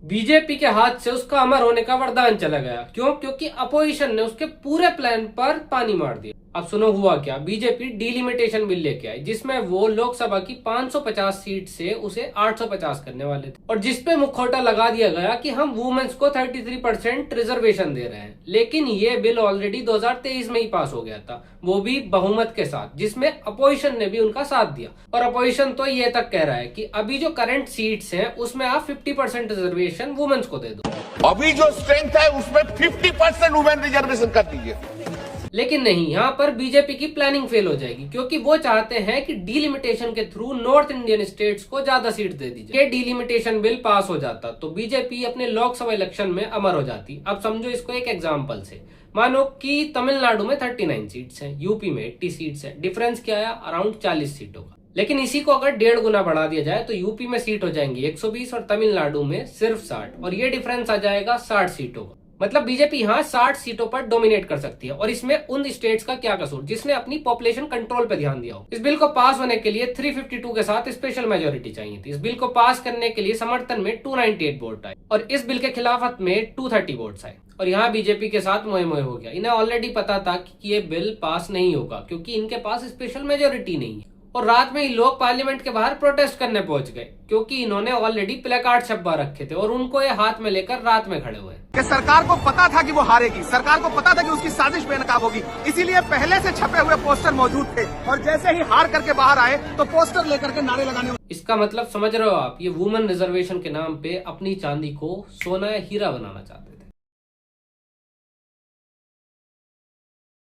BJP के हाथ से उसका अमर होने का वरदान चला गया। क्यों? क्योंकि अपोजिशन ने उसके पूरे प्लान पर पानी मार दिया। अब सुनो हुआ क्या। बीजेपी डिलिमिटेशन बिल लेके आई जिसमें वो लोकसभा की 550 सीट से उसे 850 करने वाले थे, और जिसपे मुखौटा लगा दिया गया कि हम वुमेन्स को 33% रिजर्वेशन दे रहे हैं। लेकिन ये बिल ऑलरेडी 2023 में ही पास हो गया था, वो भी बहुमत के साथ, जिसमें अपोजिशन ने भी उनका साथ दिया। और अपोजिशन तो ये तक कह रहा है कि अभी जो करंट सीट्स हैं उसमें आप 50% रिजर्वेशन वुमेन्स को दे दो। अभी जो स्ट्रेंथ है उसमें 50% वुमेन रिजर्वेशन कर दीजिए। लेकिन नहीं, यहाँ पर बीजेपी की प्लानिंग फेल हो जाएगी, क्योंकि वो चाहते हैं कि डिलिमिटेशन के थ्रू नॉर्थ इंडियन स्टेट्स को ज्यादा सीट दे दी जाए। डिलिमिटेशन बिल पास हो जाता तो बीजेपी अपने लोकसभा इलेक्शन में अमर हो जाती। अब समझो इसको एक एग्जांपल से। मानो कि तमिलनाडु में 39 सीट्स हैं, यूपी में 80 सीट्स हैं। डिफरेंस क्या है? अराउंड 40 सीटों का। लेकिन इसी को अगर 1.5 गुना बढ़ा दिया जाए तो यूपी में सीट हो जाएंगी 120 और तमिलनाडु में सिर्फ 60, और ये डिफरेंस आ जाएगा 60 सीटों का। मतलब बीजेपी यहाँ 60 सीटों पर डोमिनेट कर सकती है। और इसमें उन स्टेट्स का क्या कसूर जिसने अपनी पॉपुलेशन कंट्रोल पे ध्यान दिया हो। इस बिल को पास होने के लिए 352 के साथ स्पेशल मेजोरिटी चाहिए थी। इस बिल को पास करने के लिए समर्थन में 298 वोट आए, और इस बिल के खिलाफत में 230 वोट्स आए। और यहाँ बीजेपी के साथ मोए मोए हो गया। इन्हें ऑलरेडी पता था कि ये बिल पास नहीं होगा, क्योंकि इनके पास स्पेशल मेजोरिटी नहीं है। और रात में ही लोग पार्लियामेंट के बाहर प्रोटेस्ट करने पहुंच गए, क्योंकि इन्होंने ऑलरेडी प्लेकार्ड छपवा रखे थे और उनको ये हाथ में लेकर रात में खड़े हुए। कि सरकार को पता था कि वो हारेगी, सरकार को पता था कि उसकी साजिश बेनकाब होगी, इसीलिए पहले से छपे हुए पोस्टर मौजूद थे, और जैसे ही हार करके बाहर आए तो पोस्टर लेकर के नारे लगाने। इसका मतलब समझ रहे हो आप? ये वुमेन रिजर्वेशन के नाम पे अपनी चांदी को सोना या हीरा बनाना चाहते हैं।